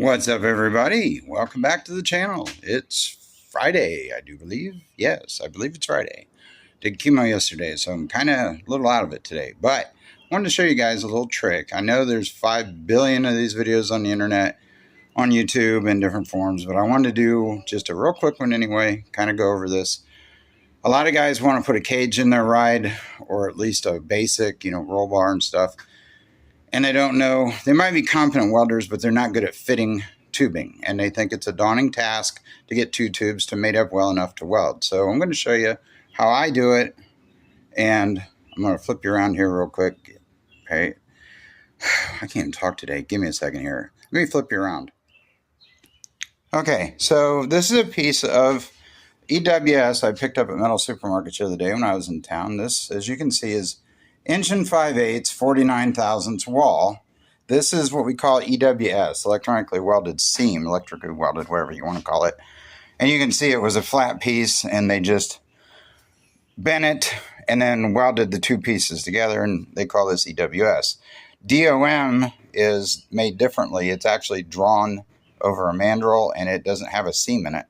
What's up, everybody? Welcome back to the channel. It's Friday, I do believe. Yes, I believe it's Friday. Did chemo yesterday, so I'm kind of a little out of it today. But I wanted to show you guys a little trick. I know there's 5 billion of these videos on the internet, on YouTube, in different forms, but I wanted to do just a real quick one anyway, kind of go over this. A lot of guys want to put a cage in their ride, or at least a basic, roll bar and stuff. And they don't know, they might be competent welders, but they're not good at fitting tubing. And they think it's a daunting task to get 2 tubes to mate up well enough to weld. So I'm going to show you how I do it. And I'm going to flip you around here real quick. Okay. I can't even talk today. Give me a second here. Let me flip you around. Okay, so this is a piece of EWS I picked up at Metal Supermarket the other day when I was in town. This, as you can see, is 1 5/8", 49 thousandths wall. This is what we call EWS, electronically welded seam, electrically welded, whatever you want to call it. And you can see it was a flat piece, and they just bent it and then welded the 2 pieces together, and they call this EWS. DOM is made differently. It's actually drawn over a mandrel, and it doesn't have a seam in it.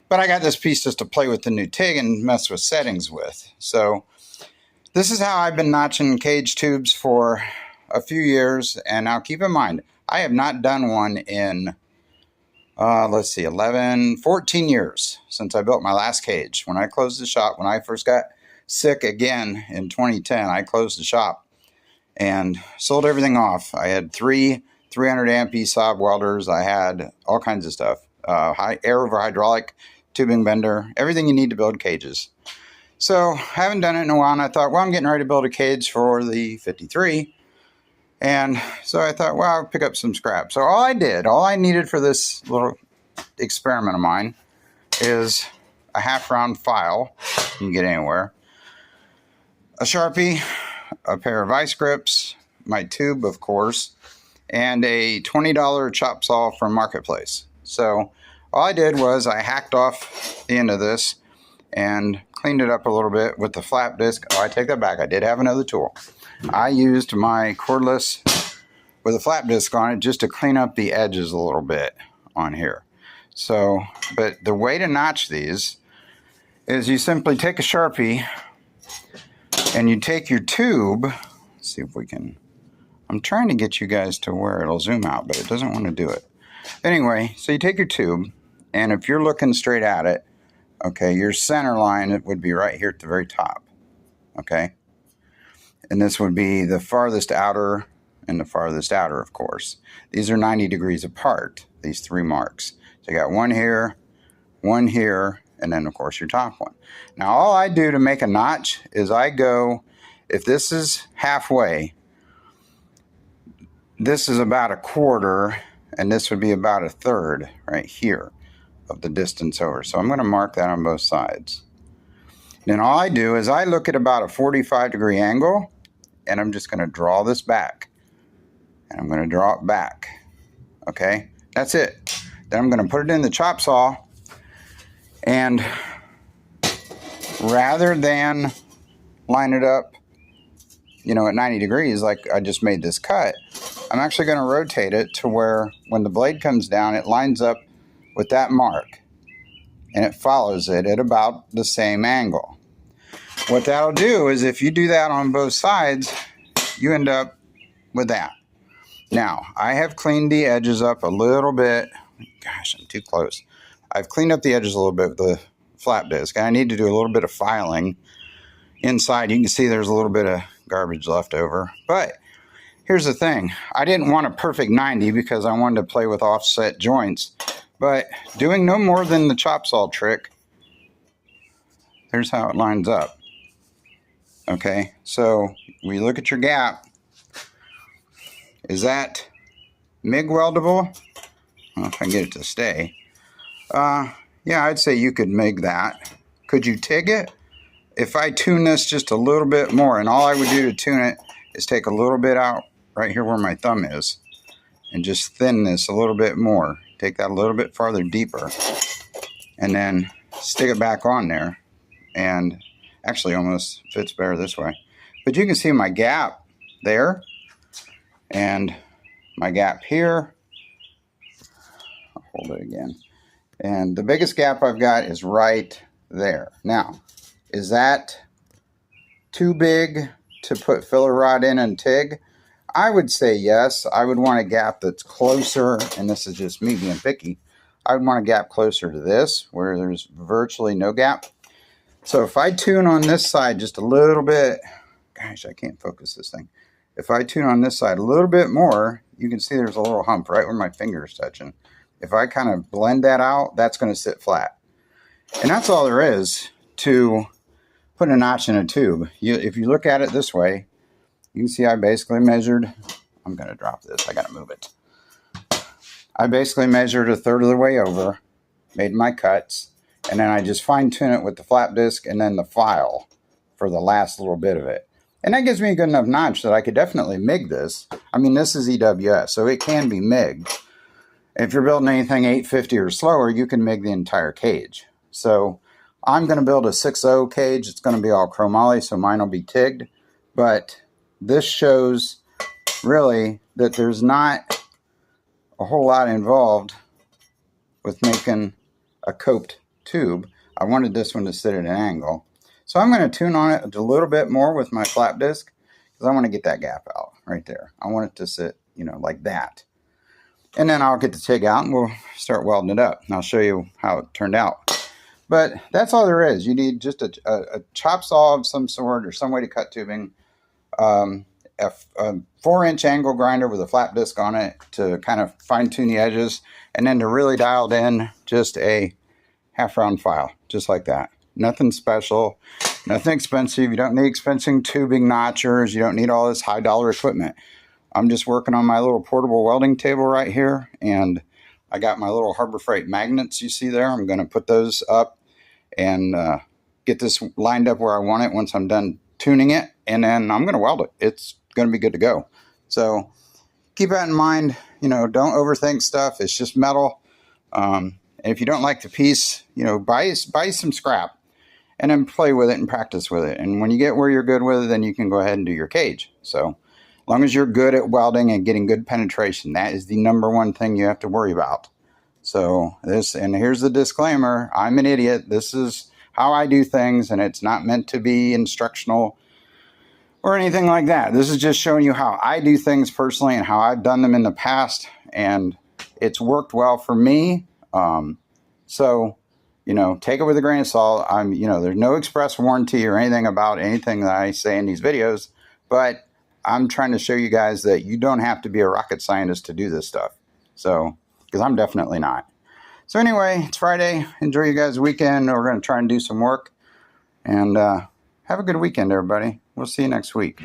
But I got this piece just to play with the new TIG and mess with settings with. So this is how I've been notching cage tubes for a few years. And now keep in mind, I have not done one in, 14 years since I built my last cage. When I closed the shop, when I first got sick again in 2010, I closed the shop and sold everything off. I had 3 300 amp ESAB welders. I had all kinds of stuff, air over hydraulic, tubing bender, everything you need to build cages. So I haven't done it in a while, and I thought, well, I'm getting ready to build a cage for the 53. And so I thought, well, I'll pick up some scrap. So all I needed for this little experiment of mine is a half-round file. You can get anywhere. A Sharpie, a pair of vice grips, my tube, of course, and a $20 chop saw from Marketplace. So all I did was I hacked off the end of this and cleaned it up a little bit with the flap disc. Oh, I take that back. I did have another tool. I used my cordless with a flap disc on it just to clean up the edges a little bit on here. So, but the way to notch these is you simply take a Sharpie and you take your tube. Let's see if we can. I'm trying to get you guys to where it'll zoom out, but it doesn't want to do it. Anyway, so you take your tube, and if you're looking straight at it, okay, your center line, it would be right here at the very top, okay? And this would be the farthest outer and the farthest outer, of course. These are 90 degrees apart, these 3 marks. So you got one here, and then, of course, your top one. Now, all I do to make a notch is I go, if this is halfway, this is about 1/4, and this would be about 1/3 right here of the distance over. So I'm going to mark that on both sides. Then all I do is I look at about a 45-degree angle, and I'm just going to draw this back. And I'm going to draw it back. Okay? That's it. Then I'm going to put it in the chop saw, and rather than line it up, at 90 degrees like I just made this cut, I'm actually going to rotate it to where when the blade comes down, it lines up with that mark, and it follows it at about the same angle. What that'll do is if you do that on both sides, you end up with that. Now, I have cleaned the edges up a little bit. Gosh, I'm too close. I've cleaned up the edges a little bit with the flap disc, and I need to do a little bit of filing inside. You can see there's a little bit of garbage left over, but here's the thing. I didn't want a perfect 90 because I wanted to play with offset joints. But doing no more than the chop saw trick, here's how it lines up. Okay, so we look at your gap. Is that MIG weldable? I don't know if I can get it to stay. Yeah, I'd say you could MIG that. Could you TIG it? If I tune this just a little bit more, and all I would do to tune it is take a little bit out right here where my thumb is and just thin this a little bit more. Take that a little bit farther deeper and then stick it back on there, and actually almost fits better this way. But you can see my gap there and my gap here hold it again. And the biggest gap I've got is right there. Now, is that too big to put filler rod in and TIG? I would say yes. I would want a gap that's closer, and this is just me being picky. I would want a gap closer to this, where there's virtually no gap. So if I tune on this side just a little bit, gosh, I can't focus this thing. If I tune on this side a little bit more, you can see there's a little hump right where my finger is touching. If I kind of blend that out, that's going to sit flat. And that's all there is to putting a notch in a tube. If you look at it this way, you can see I basically measured, I'm going to drop this, I got to move it. I basically measured a third of the way over, made my cuts, and then I just fine tune it with the flap disc and then the file for the last little bit of it. And that gives me a good enough notch that I could definitely MIG this. I mean, this is EWS, so it can be MIG'd. If you're building anything 850 or slower, you can MIG the entire cage. So I'm going to build a 6.0 cage. It's going to be all chromoly, so mine will be TIG'd. But this shows really that there's not a whole lot involved with making a coped tube. I wanted this one to sit at an angle. So I'm going to tune on it a little bit more with my flap disc because I want to get that gap out right there. I want it to sit, you know, like that. And then I'll get the TIG out and we'll start welding it up. And I'll show you how it turned out. But that's all there is. You need just a chop saw of some sort or some way to cut tubing. A 4-inch angle grinder with a flap disc on it to kind of fine tune the edges. And then to really dial it in, just a half round file, just like that. Nothing special, nothing expensive. You don't need expensive tubing notchers. You don't need all this high dollar equipment. I'm just working on my little portable welding table right here. And I got my little Harbor Freight magnets you see there. I'm going to put those up and get this lined up where I want it once I'm done tuning it. And then I'm going to weld it. It's going to be good to go. So keep that in mind. You know, don't overthink stuff. It's just metal. And if you don't like the piece, you know, buy some scrap and then play with it and practice with it. And when you get where you're good with it, then you can go ahead and do your cage. So as long as you're good at welding and getting good penetration, that is the #1 thing you have to worry about. So and here's the disclaimer. I'm an idiot. This is how I do things, and it's not meant to be instructional or anything like that. This is just showing you how I do things personally and how I've done them in the past, and it's worked well for me. So, you know, take it with a grain of salt. You know, there's no express warranty or anything about anything that I say in these videos, but I'm trying to show you guys that you don't have to be a rocket scientist to do this stuff. So, because I'm definitely not. So anyway, it's Friday. Enjoy you guys' weekend. We're going to try and do some work. And have a good weekend, everybody. We'll see you next week.